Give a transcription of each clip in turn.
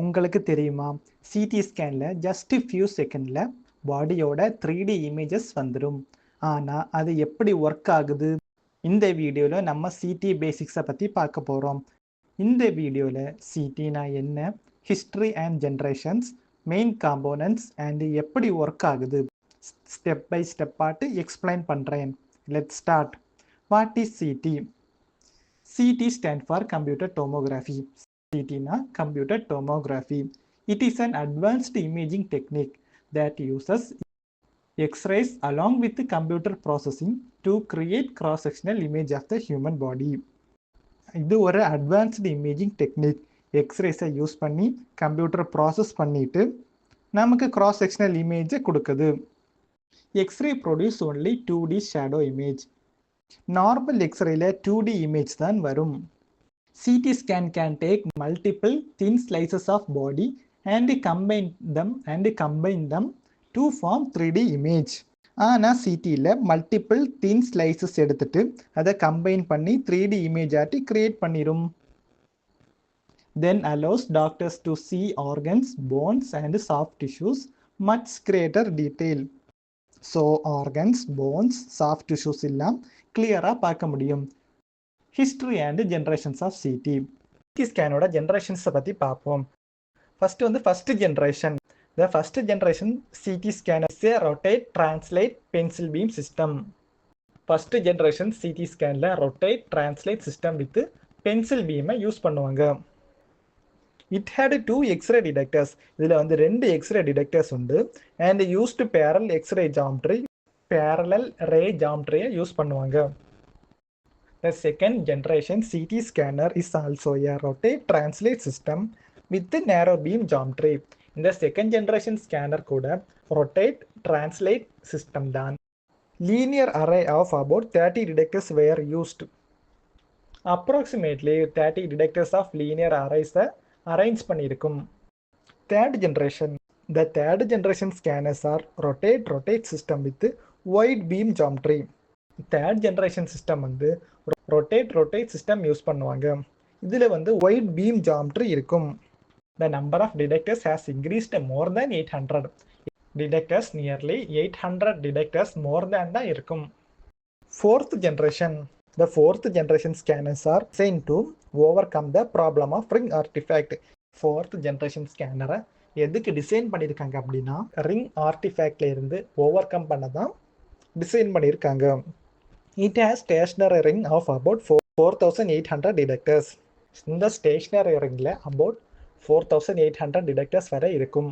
உங்களுக்கு தெரியுமா, CD ஸ்கேனில் just few செகண்டில் பாடியோட 3D இமேஜஸ் வந்துடும். ஆனால் அது எப்படி ஒர்க் ஆகுது? இந்த வீடியோவில் நம்ம சிடி பேசிக்ஸை பற்றி பார்க்க போகிறோம். இந்த வீடியோவில் சிடினா என்ன, history and generations, main components and எப்படி ஒர்க் ஆகுது ஸ்டெப் பை ஸ்டெப்பாட்டு எக்ஸ்பிளைன் பண்ணுறேன். Let's start. What is CT? CT stand for computer tomography. CT na computer tomography. It is an advanced imaging technique that uses X-rays along with the computer processing to create cross-sectional image of the human body. இது ஒரு advanced imaging technique. எக்ஸ்ரேஸை use பண்ணி computer process பண்ணிட்டு நமக்கு cross sectional இமேஜை கொடுக்குது. X ray produce only 2D shadow image. Normal எக்ஸ்ரேல 2D image தான் வரும். CT scan can take multiple thin slices of body and combine them to form 3D image. ஆனால் சிடியில் மல்டிபிள் தின் slices எடுத்துட்டு அதை கம்பைன் பண்ணி 3D இமேஜ் ஆட்டி கிரியேட் பண்ணிடும். Then allows doctors to see organs, bones and soft tissues much greater detail. So organs, bones, soft tissues எல்லாம் கிளியராக பார்க்க முடியும். History and generations of CT. CT ஸ்கேனோட ஜென்ரேஷன்ஸை பற்றி பார்ப்போம். First generation. The first generation CT scan is a rotate translate pencil beam system. First generation CT ஸ்கேனில் rotate translate system with pencil பீமை யூஸ் பண்ணுவாங்க. It had 2 X-ray detectors. இதில் வந்து 2 X-ray detectors உண்டு. And used parallel X-ray geometry, parallel ray geometry use பண்ணுவாங்க. The second generation CT scanner is also a rotate translate system with narrow beam geometry. இந்த second generation scanner கூட rotate translate system தான். Linear array of about 30 detectors were used. Approximately 30 detectors of linear arrays arrange பண்ணியிருக்கும். Third generation. The third generation scanners are rotate system with white beam geometry. Third generation system வந்து rotate system use பண்ணுவாங்க. இதில் வந்து white beam geometry இருக்கும். The number of detectors has increased more than 800. Detectors nearly 800 detectors more than தான் இருக்கும். Fourth generation. The fourth generation scanners are designed to overcome the problem of ring artifact. Fourth generation scanner எதுக்கு design பண்ணியிருக்காங்க அப்படின்னா ring ஆர்டிஃபேக்ட்ல இருந்து over come பண்ண தான் design பண்ணியிருக்காங்க. It has stationary ring of about 4800 detectors. இந்த ஸ்டேஷனரி ரிங்கில் about 4800 detectors வரை இருக்கும்.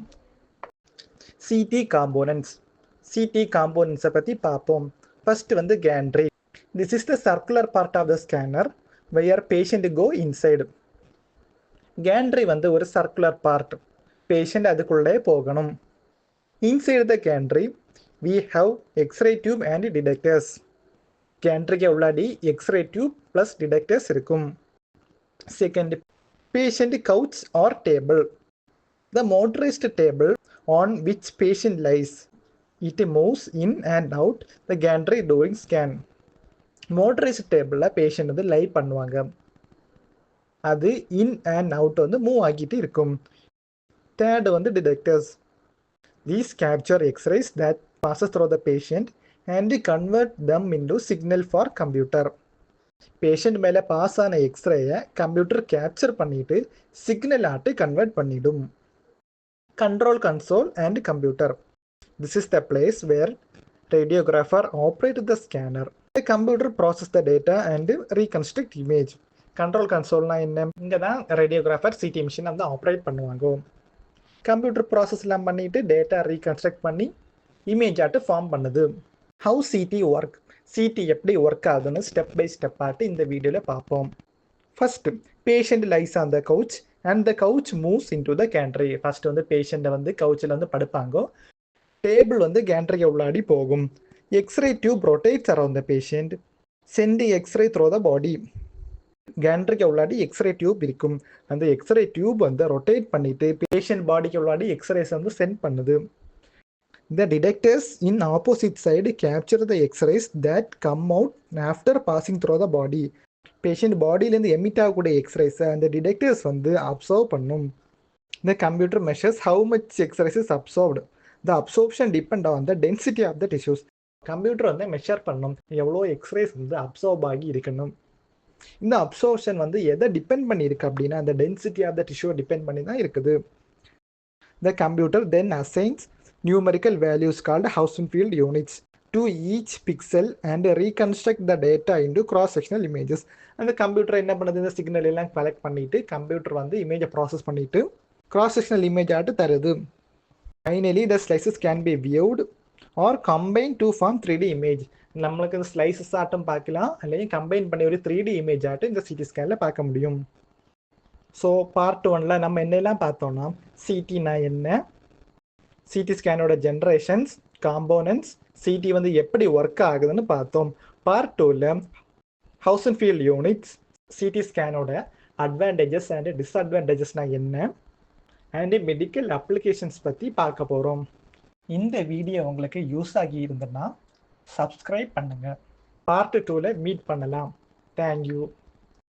சிடி காம்போனன்ட்ஸை பற்றி பார்ப்போம். ஃபர்ஸ்ட் வந்து gantry. This is the circular part of the scanner where patient go inside. Gantry வந்து ஒரு circular part. Patient அதுக்குள்ளே போகணும். Inside the gantry we have X-ray tube and detectors. Gantryக்கு உள்ளாடி X-ray tube plus detectors இருக்கும். Second, patient couch or table. The motorized table on which patient lies. It moves in and out the gantry during scan. Motorised டேபிளில் patient வந்து lie பண்ணுவாங்க. அது in and out வந்து move ஆகிட்டு இருக்கும். Third வந்து detectors. These capture X-rays that passes through the patient and convert them into signal for computer. Patient மேலே pass ஆன எக்ஸ்ரேயை கம்ப்யூட்டர் கேப்சர் பண்ணிட்டு சிக்னல் ஆட்டு கன்வெர்ட் பண்ணிடும். Control console and computer. This is the place where radiographer operate the scanner. The computer process the data and reconstruct image. Control console na என்ன? இங்கே தான் radiographer CT machine வந்து operate பண்ணுவாங்க. Computer ப்ராசஸ்லாம் பண்ணிட்டு data reconstruct பண்ணி image ஆட்டு form பண்ணுது. How CT work. சிடி எப்படி ஒர்க் ஆகுதுன்னு ஸ்டெப் பை ஸ்டெப் ஆட்டு இந்த வீடியோவில் பார்ப்போம். First, patient lies on the couch and the couch moves into the gantry. First வந்து பேஷண்ட்டை வந்து கவுச்சில் வந்து படுப்பாங்க. டேபிள் வந்து கேண்ட்ரிக்கு உள்ளாடி போகும். X ray tube rotates around the patient sending x ray through the body. கேண்ட்ரிக்கு உள்ளாடி எக்ஸ்ரே டியூப் இருக்கும். அந்த எக்ஸ்ரே டியூப் வந்து ரொட்டேட் பண்ணிட்டு பேஷண்ட் பாடிக்கு உள்ளாடி எக்ஸ்ரேஸ் வந்து சென்ட் பண்ணுது. The detectors in opposite side capture the X-rays that come out after passing through the body. Patient பாடியிலேருந்து எமிட் ஆகக்கூடிய எக்ஸ்ரேஸை அந்த டிடெக்டர்ஸ் வந்து அப்சர்வ் பண்ணும். The computer measures how much X-rays is absorbed. The absorption depend on the density of the tissues. Computer வந்து measure பண்ணும் எவ்வளோ X-rays வந்து அப்சார்ப் ஆகி இருக்கணும். இந்த அப்சர்ப்ஷன் வந்து எதை டிபெண்ட் பண்ணி இருக்கு அப்படின்னா அந்த density of the tissue depend பண்ணி தான் இருக்குது. The computer then assigns numerical values called Hausenfield units to each pixel and reconstruct the data into cross-sectional images. அந்த கம்ப்யூட்டர் என்ன பண்ணுது, இந்த சிக்னல் எல்லாம் கலெக்ட் பண்ணிட்டு கம்ப்யூட்டர் வந்து இமேஜை ப்ராசஸ் பண்ணிட்டு cross-sectional image ஆட்டு தருது. Finally, the slices can be viewed or combined to form 3D image. நம்மளுக்கு இந்த ஸ்லைசஸ் ஆட்டம் பார்க்கலாம், அல்லது கம்பைன் பண்ணி ஒரு 3D இமேஜ் ஆட்டு இந்த சிடி ஸ்கேனில் பார்க்க முடியும். ஸோ பார்ட் 1ல் நம்ம என்னெல்லாம் பார்த்தோம்னா சிடினா என்ன, சிடி ஸ்கேனோட ஜென்ரேஷன்ஸ், காம்போனன்ட்ஸ், சிடி வந்து எப்படி ஒர்க் ஆகுதுன்னு பார்த்தோம். பார்ட் 2ல் ஹவுசன்ஃபீல்ட் யூனிட்ஸ், சிடி ஸ்கேனோட அட்வான்டேஜஸ் அண்ட் டிஸ்அட்வான்டேஜஸ்னா என்ன அண்ட் மெடிக்கல் அப்ளிகேஷன்ஸ் பற்றி பார்க்க போகிறோம். இந்த வீடியோ உங்களுக்கு யூஸ் ஆகி இருந்ததுன்னா சப்ஸ்கிரைப் பண்ணுங்கள். பார்ட் 2ல் மீட் பண்ணலாம். தேங்க்யூ.